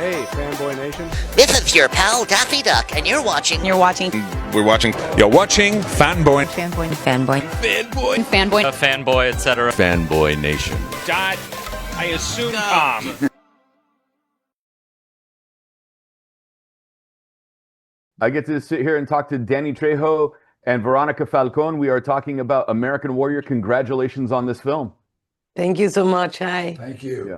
Hey, Fanboy Nation. This is your pal Daffy Duck, and you're watching. We're watching Fanboy. Fanboy, etc. Fanboy Nation. I assume Tom. I get to sit here and talk to Danny Trejo and Verónica Falcón. We are talking about American Warrior. Congratulations on this film. Thank you so much. Hi. Thank you. Yeah.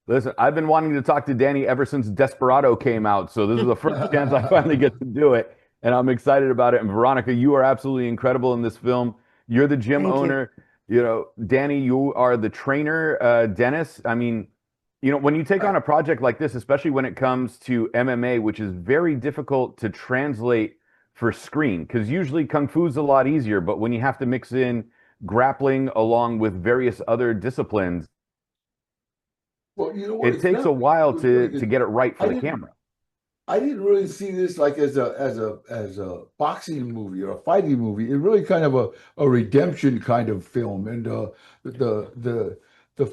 Listen, I've been wanting to talk to Danny ever since Desperado came out, so this is the first chance I finally get to do it, and I'm excited about it. And Verónica, you are absolutely incredible in this film. You're the gym owner. You know, Danny, you are the trainer. Dennis, I mean, you know, when you take on a project like this, especially when it comes to MMA, which is very difficult to translate for screen, because usually Kung Fu's a lot easier, but when you have to mix in grappling along with various other disciplines, well, you know what, it takes a while to get it right for the camera. I didn't really see this like as a boxing movie or a fighting movie. It really kind of a redemption kind of film. And the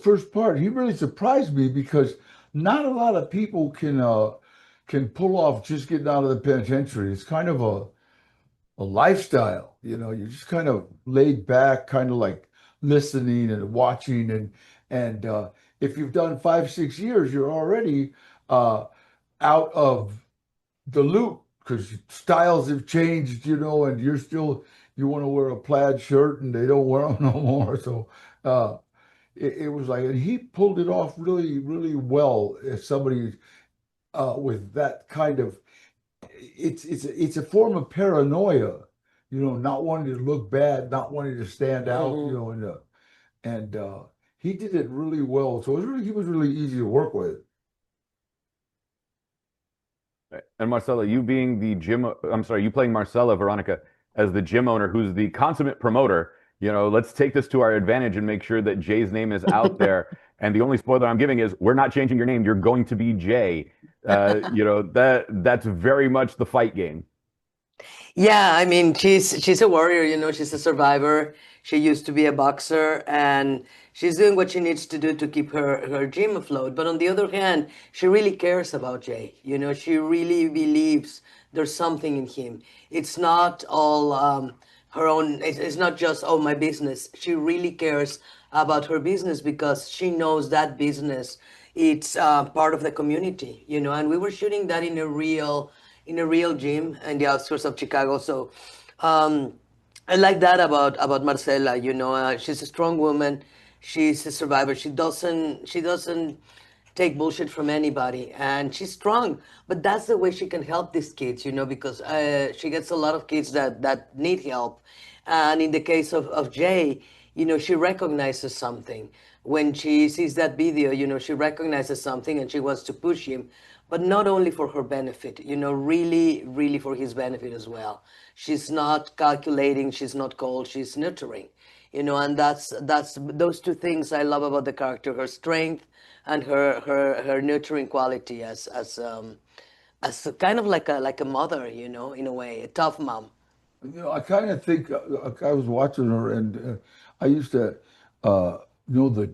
first part, he really surprised me because not a lot of people can pull off just getting out of the penitentiary. It's kind of a lifestyle, you know. You're just kind of laid back, kind of like listening and watching, and if you've done 5-6 years, you're already out of the loop because styles have changed, you know, and you want to wear a plaid shirt and they don't wear them no more. So it was like, and he pulled it off really, really well as somebody with that kind of, it's a form of paranoia, you know, not wanting to look bad, not wanting to stand out, you know, and he did it really well. So he was really easy to work with. And Marcella, you being the gym, I'm sorry, you playing Marcella, Verónica, as the gym owner who's the consummate promoter, you know, let's take this to our advantage and make sure that Jay's name is out there. And the only spoiler I'm giving is we're not changing your name. You're going to be Jay. You know, that's very much the fight game. Yeah, I mean, she's a warrior, you know, she's a survivor. She used to be a boxer, and she's doing what she needs to do to keep her gym afloat. But on the other hand, she really cares about Jay. You know, she really believes there's something in him. It's not all her own, it's not just, oh, my business. She really cares about her business because she knows that business, it's part of the community, you know. And we were shooting that in a real gym in the outskirts of Chicago. So I like that about Marcella, you know. She's a strong woman. She's a survivor. She doesn't take bullshit from anybody, and she's strong. But that's the way she can help these kids, you know, because she gets a lot of kids that need help. And in the case of Jay, you know, she recognizes something. When she sees that video, you know, she recognizes something and she wants to push him, but not only for her benefit, you know, really, really for his benefit as well. She's not calculating, she's not cold, she's nurturing, you know, and that's those two things I love about the character, her strength and her nurturing quality as kind of like a mother, you know, in a way, a tough mom. You know, I kind of think I was watching her, and I used to know the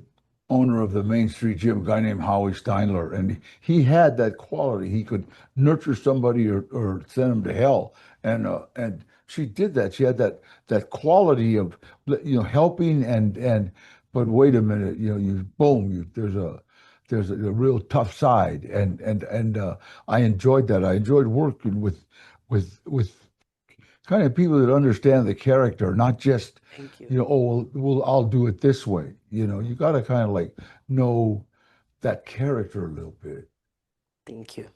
owner of the Main Street Gym, a guy named Howie Steinler, and he had that quality. He could nurture somebody or send them to hell, and she did that. She had that quality of, you know, helping and but wait a minute, you know, there's a real tough side, and I enjoyed that. I enjoyed working with kind of people that understand the character, not just, you know, oh, well, I'll do it this way. You know, you got to kind of like know that character a little bit. Thank you.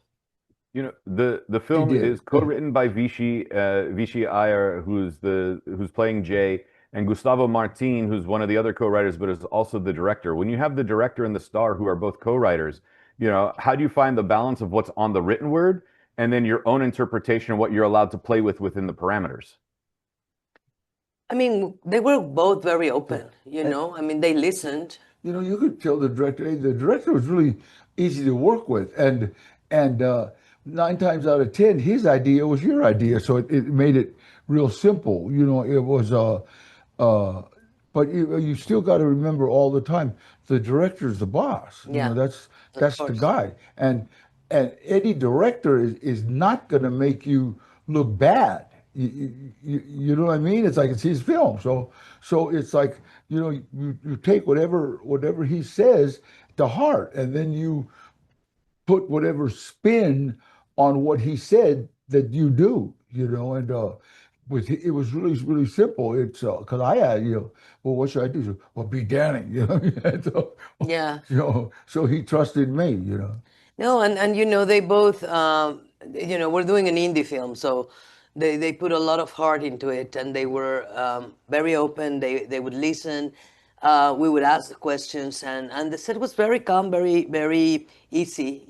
You know, the film is co-written by Vishy Ayyar, who's playing Jay, and Gustavo Martin, who's one of the other co-writers, but is also the director. When you have the director and the star who are both co-writers, you know, how do you find the balance of what's on the written word and then your own interpretation of what you're allowed to play with within the parameters? I mean, they were both very open, you know. I mean, they listened. You know, you could tell the director was really easy to work with, and 9 times out of 10, his idea was your idea, so it made it real simple. You know, it was but you still got to remember all the time, the director's the boss. Yeah, you know, that's the guy, and any director is not going to make you look bad. You know what I mean? It's like it's his film, so it's like you take whatever he says to heart, and then you put whatever spin on what he said that you do, and it was really simple. It's because I had, well, what should I do? So, well, be Danny, so, Yeah. so he trusted me, No, and they both, we're doing an indie film, so they put a lot of heart into it, and they were very open. They would listen. We would ask the questions, and the set was very calm, very easy.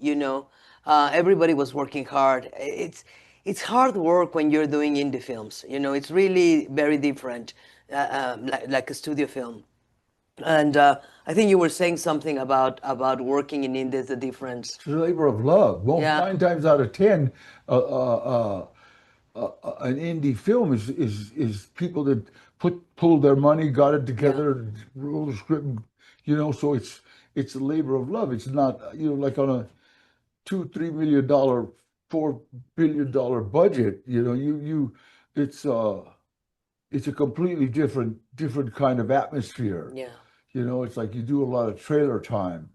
Everybody was working hard. It's hard work when you're doing indie films. It's really very different, like a studio film. And I think you were saying something about working in India, the difference. It's a labor of love. Well, Yeah. 9 times out of 10, an indie film is people that pulled their money, got it together, wrote a script, so it's a labor of love. It's not, like on a $2-3 million, $4 billion budget, it's a completely different kind of atmosphere. Yeah. It's like you do a lot of trailer time.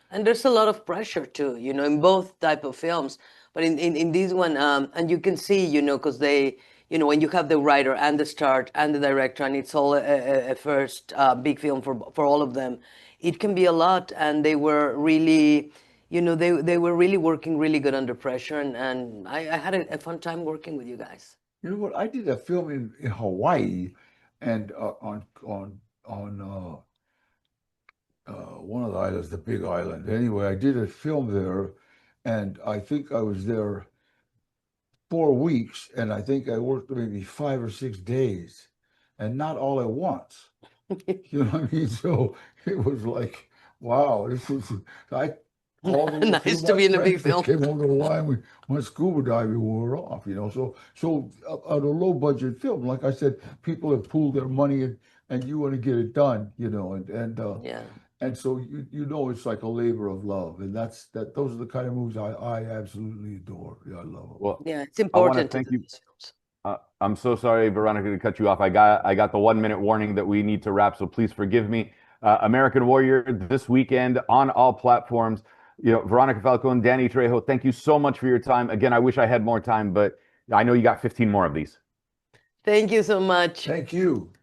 And there's a lot of pressure too, in both type of films. But in this one, and you can see, because they, when you have the writer and the start and the director, and it's all a first big film for all of them, it can be a lot. And they were really, they were really working really good under pressure. And I had a fun time working with you guys. You know what? I did a film in Hawaii, and on one of the islands, the Big Island. Anyway, I did a film there, and I think I was there 4 weeks, and I think I worked maybe 5 or 6 days, and not all at once. You know what I mean? So it was like, wow, this was all the Nice to be in a big film. Came over the line. We went scuba diving. We were off. So on a low budget film, like I said, people have pooled their money, and you want to get it done. Yeah. And so it's like a labor of love, and those are the kind of movies I absolutely adore. Yeah, I love them. Well, yeah, it's important. thank to do you. these films. I'm so sorry, Veronica, to cut you off. I got the 1-minute warning that we need to wrap, so please forgive me. American Warrior this weekend on all platforms. Veronica Falcón, Danny Trejo, thank you so much for your time. Again, I wish I had more time, but I know you got 15 more of these. Thank you so much. Thank you.